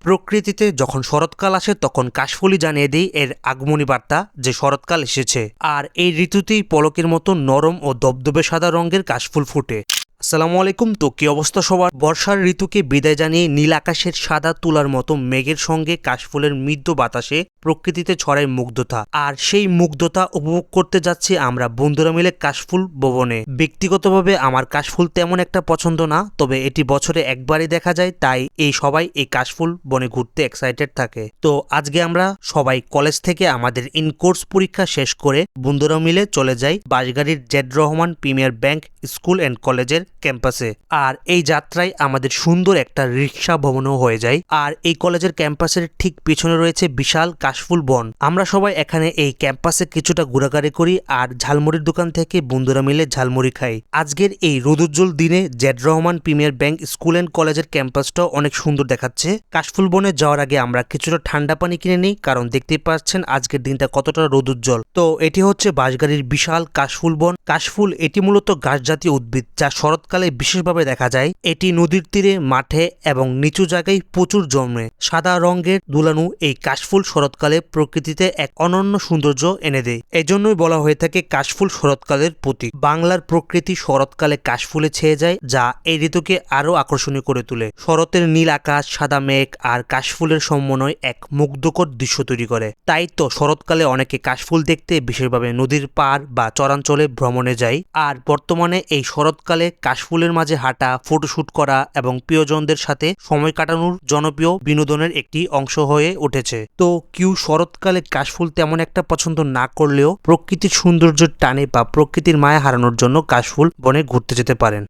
প্রকৃতিতে যখন শরৎকাল আসে তখন কাশফুলই জানিয়ে দেয় এর আগমনী বার্তা যে শরৎকাল এসেছে। আর এই ঋতুতেই পলকের মতো নরম ও দবদবে সাদা রঙের কাশফুল ফোটে। আসসালামু আলাইকুম। তো কি অবস্থা সবার? বর্ষার ঋতুকে বিদায় জানিয়ে নীল আকাশের সাদা তুলার মতো মেঘের সঙ্গে কাশফুলের মৃদু বাতাসে প্রকৃতিতে ছড়ায় মুগ্ধতা। আর সেই মুগ্ধতা উপভোগ করতে যাচ্ছি আমরা বন্ধুরা মিলে কাশফুল ভবনে। ব্যক্তিগতভাবে আমার কাশফুল তেমন একটা পছন্দ না, তবে এটি বছরে একবারই দেখা যায়, তাই সবাই এই কাশফুল বনে ঘুরতে এক্সাইটেড থাকে। তো আজকে আমরা সবাই কলেজ থেকে আমাদের ইনকোর্স পরীক্ষা শেষ করে বন্ধুরা মিলে চলে যাই বাঁশগাড়ির Z Rahman premier bank school and কলেজের ক্যাম্পাসে। আর এই যাত্রায় আমাদের সুন্দর একটা রিক্সা ভ্রমণও হয়ে যায়। আর এই কলেজের ক্যাম্পাসের ঠিক পিছনে রয়েছে বিশাল কাশফুল বন। আমরা সবাই এখানে এই ক্যাম্পাসে কিছুটা ঘোরাঘুরি করি আর ঝালমুড়ির দোকান থেকে বন্ধুরা মিলে ঝালমুড়ি খাই। আজকের এই রোদুজ্জ্বল দিনে Z Rahman premier bank school and কলেজের ক্যাম্পাসটাও অনেক সুন্দর দেখাচ্ছে। কাশফুল বনে যাওয়ার আগে আমরা কিছুটা ঠান্ডা পানি কিনে নিই, কারণ দেখতেই পাচ্ছেন আজকের দিনটা কতটা রোদুজ্জ্বল। তো এটি হচ্ছে বাঁশগাড়ির বিশাল কাশফুল বন। কাশফুল এটি মূলত গাছ জাতীয় উদ্ভিদ, যা শরৎকালে বিশেষভাবে দেখা যায়। এটি নদীর তীরে, মাঠে এবং নিচু জায়গায় প্রচুর জন্মে। সাদা রঙের দুলানো এই কাশফুল শরৎকালে প্রকৃতিতে এক অনন্য সৌন্দর্য এনে দেয়। এজন্যই বলা হয়ে থাকে কাশফুল শরৎকালের প্রতীক। বাংলার প্রকৃতি শরৎকালে কাশফুলে ছেয়ে যায়, যা এই ঋতুকে আরো আকর্ষণীয় করে তোলে। শরতের নীল আকাশ, সাদা মেঘ আর কাশফুলের সমন্বয় এক মুগ্ধকর দৃশ্য তৈরি করে। তাই তো শরৎকালে অনেকে কাশফুল দেখতে বিশেষভাবে নদীর পাড় বা চরাঞ্চলে ভ্রমণে যায়। আর বর্তমানে এই শরৎকালে কাশফুলের মাঝে হাঁটা, ফটোশুট করা এবং প্রিয়জনদের সাথে সময় কাটানোর জনপ্রিয় বিনোদনের একটি অংশ হয়ে উঠেছে। তো কেউ শরৎকালে কাশফুল তেমন একটা পছন্দ না করলেও প্রকৃতির সৌন্দর্যের টানে বা প্রকৃতির মায়া হারানোর জন্য কাশফুল বনে ঘুরতে যেতে পারেন।